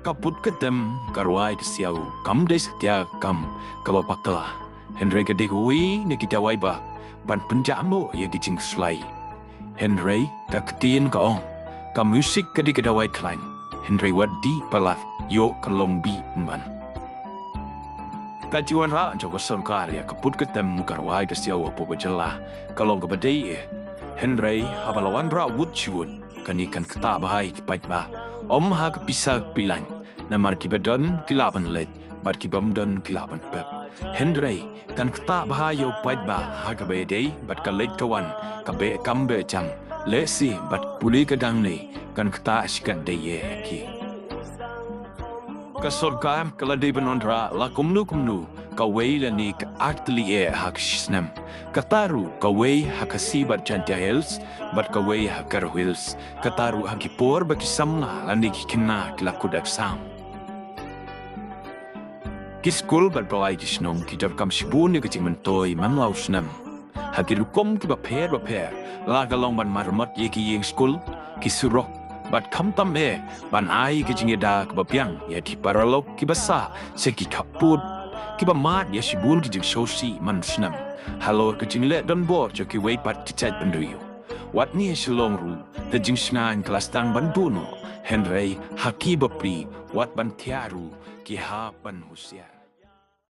kaput ketem karwai kesiau kam des setia kam kabapakla Henry kedekui ne kita waiba ban penjamu ya gicing slai Henry kaktin kaong ka musik kedikadawai klein Henry wadi palaf yo kalong bi man kajuan ra joko Sorkar ya kaput ketem karwai kesiau apo bejela kalong kebadai Henry habalawan ra wutchun kanikan kata bahai kipat ba om ha bisa pilan namar kibadon kilaban let bar kibamdon kilaban pep Henry kan kata bahayo pait ba ha kabe dei bat kalet kawan kabe kambe jam lesi bat puli kadang ni kan kata sikat dei ki ka Sorkar kalade benondra la kumnu kawe la ni ka atli hak snem kataru kawe hakasi bat chantia hills bat kawe hakar hills kataru hakipor bakisamna la ni kina klakudak sam Kiskul berbawai kisnong kita rekam sibun ni kecing mentoi manlau senam. Hakirukom ki baper lagalong ban marmot ye ki yeng skul kisurok bat kam tam ban ai kecing yeda kebapiang ya di paralok ki basa seki kaput ki bamat ya sibun ki jeng sosi man senam. Halo kecing le don bo ki wei pat kicet penduyu. Wat ni selong ru te jeng snan kelas tang ban buno Henry haki bapri wat ban tiaru ki ha ban husia